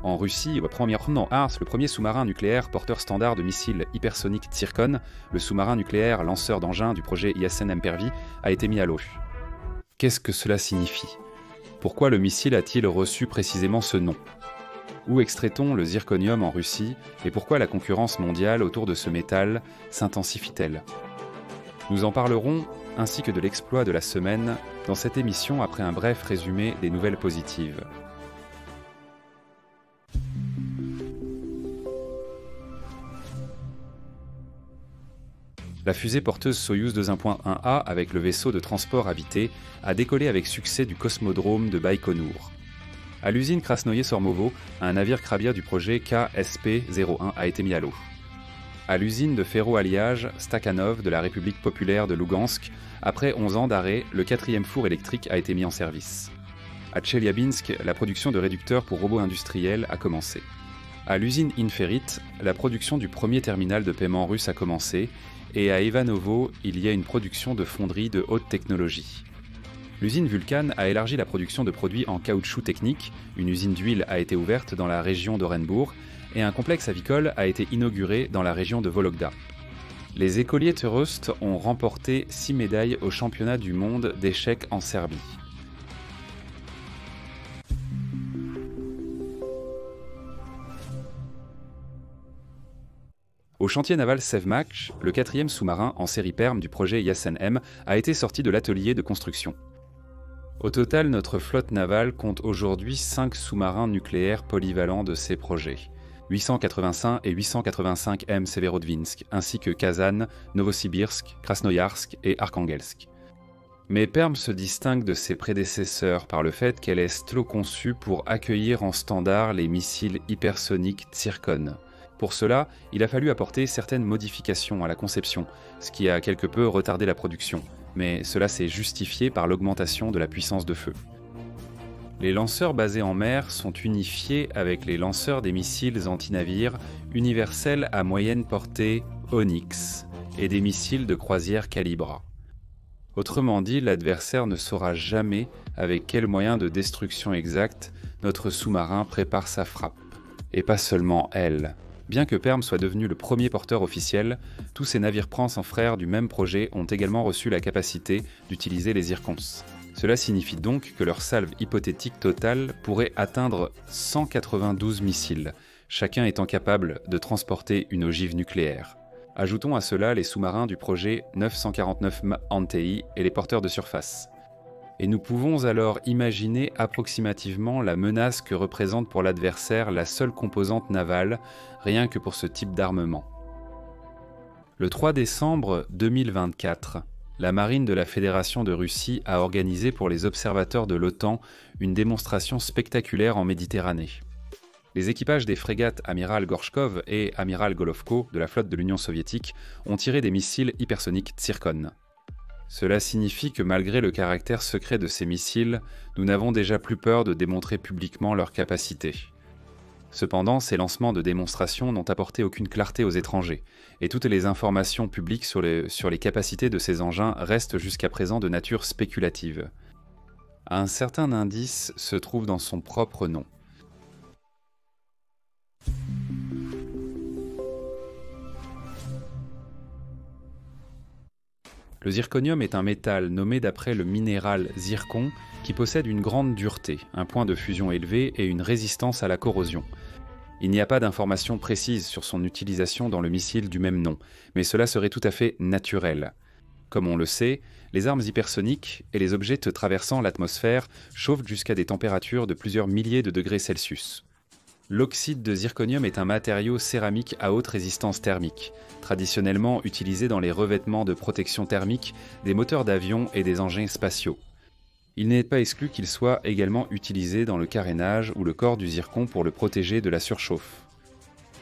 En Russie, le premier sous-marin nucléaire porteur standard de missiles hypersoniques Tsirkon, le sous-marin nucléaire lanceur d'engins du projet ISN Empervi, a été mis à l'eau. Qu'est-ce que cela signifie ? Pourquoi le missile a-t-il reçu précisément ce nom ? Où extrait-on le zirconium en Russie et pourquoi la concurrence mondiale autour de ce métal s'intensifie-t-elle ? Nous en parlerons, ainsi que de l'exploit de la semaine, dans cette émission après un bref résumé des nouvelles positives. La fusée porteuse Soyouz 2.1A avec le vaisseau de transport habité a décollé avec succès du cosmodrome de Baïkonour. À l'usine Krasnoye-Sormovo, un navire Krabia du projet KSP-01 a été mis à l'eau. À l'usine de ferro-alliage Stakhanov de la République populaire de Lougansk, après 11 ans d'arrêt, le 4e four électrique a été mis en service. À Tcheliabinsk, la production de réducteurs pour robots industriels a commencé. À l'usine Inferit, la production du premier terminal de paiement russe a commencé, et à Ivanovo, il y a une production de fonderie de haute technologie. L'usine Vulcan a élargi la production de produits en caoutchouc technique, une usine d'huile a été ouverte dans la région d'Orenbourg, et un complexe avicole a été inauguré dans la région de Vologda. Les écoliers Terost ont remporté 6 médailles au championnat du monde d'échecs en Serbie. Au chantier naval Sevmak, le 4e sous-marin en série Perm du projet Yasen-M a été sorti de l'atelier de construction. Au total, notre flotte navale compte aujourd'hui 5 sous-marins nucléaires polyvalents de ces projets, 885 et 885 M Severodvinsk, ainsi que Kazan, Novosibirsk, Krasnoyarsk et Arkhangelsk. Mais Perm se distingue de ses prédécesseurs par le fait qu'elle est stylo-conçue pour accueillir en standard les missiles hypersoniques Tsirkon. Pour cela, il a fallu apporter certaines modifications à la conception, ce qui a quelque peu retardé la production, mais cela s'est justifié par l'augmentation de la puissance de feu. Les lanceurs basés en mer sont unifiés avec les lanceurs des missiles anti-navires universels à moyenne portée Onyx et des missiles de croisière Calibra. Autrement dit, l'adversaire ne saura jamais avec quel moyen de destruction exact notre sous-marin prépare sa frappe. Et pas seulement elle. Bien que Perm soit devenu le premier porteur officiel, tous ces navires prans en frères du même projet ont également reçu la capacité d'utiliser les zircons. Cela signifie donc que leur salve hypothétique totale pourrait atteindre 192 missiles, chacun étant capable de transporter une ogive nucléaire. Ajoutons à cela les sous-marins du projet 949 Antei et les porteurs de surface. Et nous pouvons alors imaginer approximativement la menace que représente pour l'adversaire la seule composante navale, rien que pour ce type d'armement. Le 3 décembre 2024, la marine de la Fédération de Russie a organisé pour les observateurs de l'OTAN une démonstration spectaculaire en Méditerranée. Les équipages des frégates Amiral Gorchkov et Amiral Golovko de la flotte de l'Union soviétique ont tiré des missiles hypersoniques Tsirkon. Cela signifie que malgré le caractère secret de ces missiles, nous n'avons déjà plus peur de démontrer publiquement leur capacité. Cependant, ces lancements de démonstration n'ont apporté aucune clarté aux étrangers, et toutes les informations publiques sur les capacités de ces engins restent jusqu'à présent de nature spéculative. Un certain indice se trouve dans son propre nom. Le zirconium est un métal nommé d'après le minéral zircon qui possède une grande dureté, un point de fusion élevé et une résistance à la corrosion. Il n'y a pas d'informations précises sur son utilisation dans le missile du même nom, mais cela serait tout à fait naturel. Comme on le sait, les armes hypersoniques et les objets traversant l'atmosphère chauffent jusqu'à des températures de plusieurs milliers de degrés Celsius. L'oxyde de zirconium est un matériau céramique à haute résistance thermique, traditionnellement utilisé dans les revêtements de protection thermique des moteurs d'avions et des engins spatiaux. Il n'est pas exclu qu'il soit également utilisé dans le carénage ou le corps du zircon pour le protéger de la surchauffe.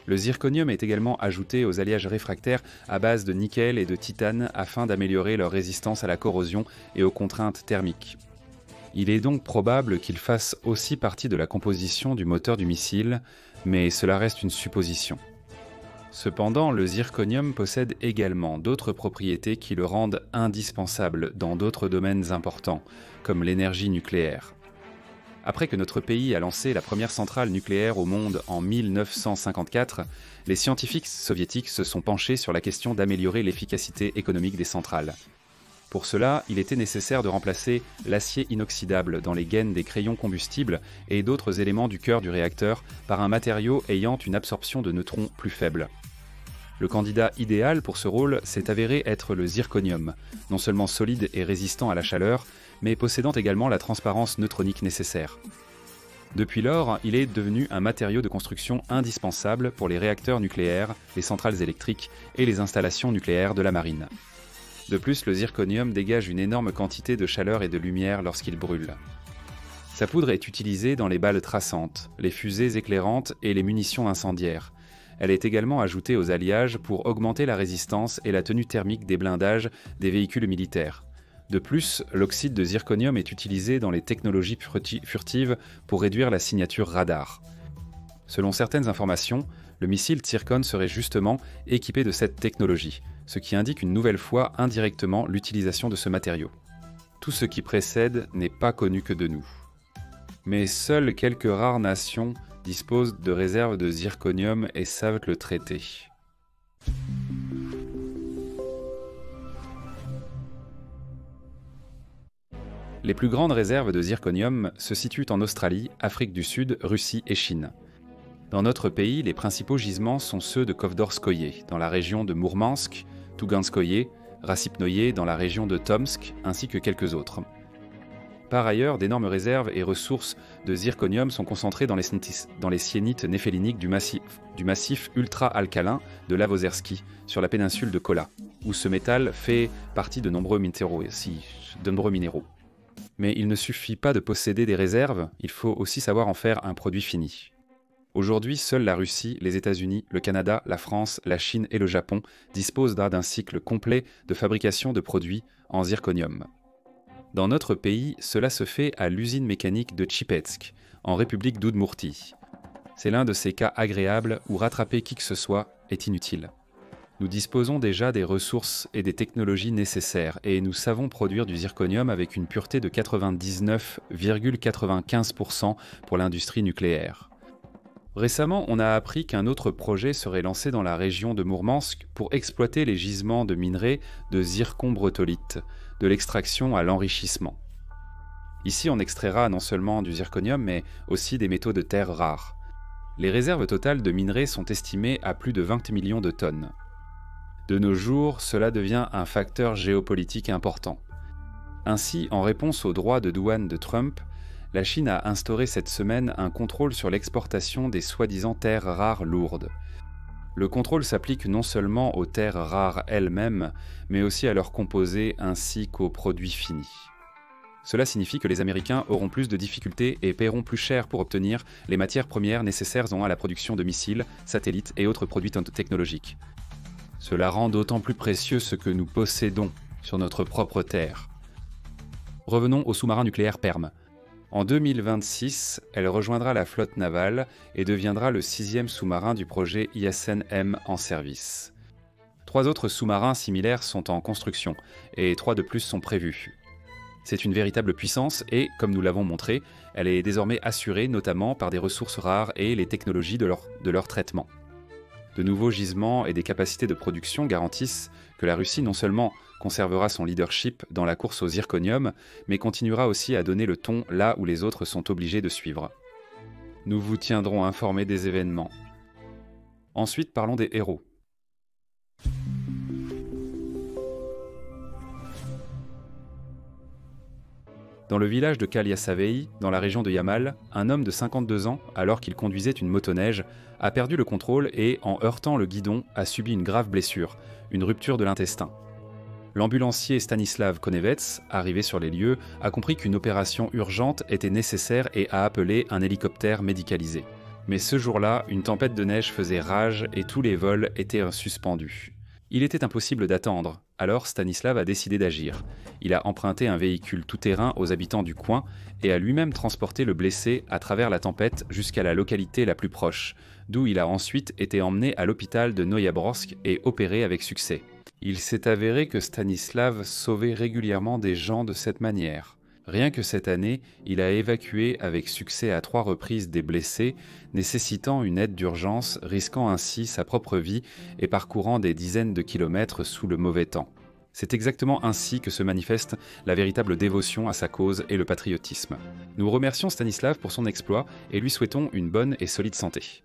Le zirconium est également ajouté aux alliages réfractaires à base de nickel et de titane afin d'améliorer leur résistance à la corrosion et aux contraintes thermiques. Il est donc probable qu'il fasse aussi partie de la composition du moteur du missile, mais cela reste une supposition. Cependant, le zirconium possède également d'autres propriétés qui le rendent indispensable dans d'autres domaines importants, comme l'énergie nucléaire. Après que notre pays a lancé la première centrale nucléaire au monde en 1954, les scientifiques soviétiques se sont penchés sur la question d'améliorer l'efficacité économique des centrales. Pour cela, il était nécessaire de remplacer l'acier inoxydable dans les gaines des crayons combustibles et d'autres éléments du cœur du réacteur par un matériau ayant une absorption de neutrons plus faible. Le candidat idéal pour ce rôle s'est avéré être le zirconium, non seulement solide et résistant à la chaleur, mais possédant également la transparence neutronique nécessaire. Depuis lors, il est devenu un matériau de construction indispensable pour les réacteurs nucléaires, les centrales électriques et les installations nucléaires de la marine. De plus, le zirconium dégage une énorme quantité de chaleur et de lumière lorsqu'il brûle. Sa poudre est utilisée dans les balles traçantes, les fusées éclairantes et les munitions incendiaires. Elle est également ajoutée aux alliages pour augmenter la résistance et la tenue thermique des blindages des véhicules militaires. De plus, l'oxyde de zirconium est utilisé dans les technologies furtives pour réduire la signature radar. Selon certaines informations, le missile Tsirkon serait justement équipé de cette technologie, ce qui indique une nouvelle fois indirectement l'utilisation de ce matériau. Tout ce qui précède n'est pas connu que de nous. Mais seules quelques rares nations disposent de réserves de zirconium et savent le traiter. Les plus grandes réserves de zirconium se situent en Australie, Afrique du Sud, Russie et Chine. Dans notre pays, les principaux gisements sont ceux de Kovdorskoye, dans la région de Mourmansk, Touganskoye, Rassipnoye, dans la région de Tomsk, ainsi que quelques autres. Par ailleurs, d'énormes réserves et ressources de zirconium sont concentrées dans les syénites néphéliniques du massif ultra-alcalin de Lavozersky, sur la péninsule de Kola, où ce métal fait partie de nombreux minéraux. Mais il ne suffit pas de posséder des réserves, il faut aussi savoir en faire un produit fini. Aujourd'hui, seule la Russie, les États-Unis, le Canada, la France, la Chine et le Japon disposent d'un cycle complet de fabrication de produits en zirconium. Dans notre pays, cela se fait à l'usine mécanique de Tchipetsk, en République d'Oudmourtie. C'est l'un de ces cas agréables où rattraper qui que ce soit est inutile. Nous disposons déjà des ressources et des technologies nécessaires et nous savons produire du zirconium avec une pureté de 99,95% pour l'industrie nucléaire. Récemment, on a appris qu'un autre projet serait lancé dans la région de Mourmansk pour exploiter les gisements de minerais de zircon-brettolite, de l'extraction à l'enrichissement. Ici, on extraira non seulement du zirconium, mais aussi des métaux de terre rares. Les réserves totales de minerais sont estimées à plus de 20 millions de tonnes. De nos jours, cela devient un facteur géopolitique important. Ainsi, en réponse aux droits de douane de Trump, la Chine a instauré cette semaine un contrôle sur l'exportation des soi-disant terres rares lourdes. Le contrôle s'applique non seulement aux terres rares elles-mêmes, mais aussi à leurs composés ainsi qu'aux produits finis. Cela signifie que les Américains auront plus de difficultés et paieront plus cher pour obtenir les matières premières nécessaires à la production de missiles, satellites et autres produits technologiques. Cela rend d'autant plus précieux ce que nous possédons sur notre propre terre. Revenons au sous-marin nucléaire Perm. En 2026, elle rejoindra la flotte navale et deviendra le 6e sous-marin du projet ISN-M en service. 3 autres sous-marins similaires sont en construction et 3 de plus sont prévus. C'est une véritable puissance et, comme nous l'avons montré, elle est désormais assurée notamment par des ressources rares et les technologies de leur traitement. De nouveaux gisements et des capacités de production garantissent que la Russie non seulement conservera son leadership dans la course au zirconium, mais continuera aussi à donner le ton là où les autres sont obligés de suivre. Nous vous tiendrons informés des événements. Ensuite, parlons des héros. Dans le village de Kalyasavei, dans la région de Yamal, un homme de 52 ans, alors qu'il conduisait une motoneige, a perdu le contrôle et, en heurtant le guidon, a subi une grave blessure, une rupture de l'intestin. L'ambulancier Stanislav Konevets, arrivé sur les lieux, a compris qu'une opération urgente était nécessaire et a appelé un hélicoptère médicalisé. Mais ce jour-là, une tempête de neige faisait rage et tous les vols étaient suspendus. Il était impossible d'attendre, alors Stanislav a décidé d'agir. Il a emprunté un véhicule tout-terrain aux habitants du coin et a lui-même transporté le blessé à travers la tempête jusqu'à la localité la plus proche, d'où il a ensuite été emmené à l'hôpital de Noyabrovsk et opéré avec succès. Il s'est avéré que Stanislav sauvait régulièrement des gens de cette manière. Rien que cette année, il a évacué avec succès à 3 reprises des blessés, nécessitant une aide d'urgence, risquant ainsi sa propre vie et parcourant des dizaines de kilomètres sous le mauvais temps. C'est exactement ainsi que se manifeste la véritable dévotion à sa cause et le patriotisme. Nous remercions Stanislav pour son exploit et lui souhaitons une bonne et solide santé.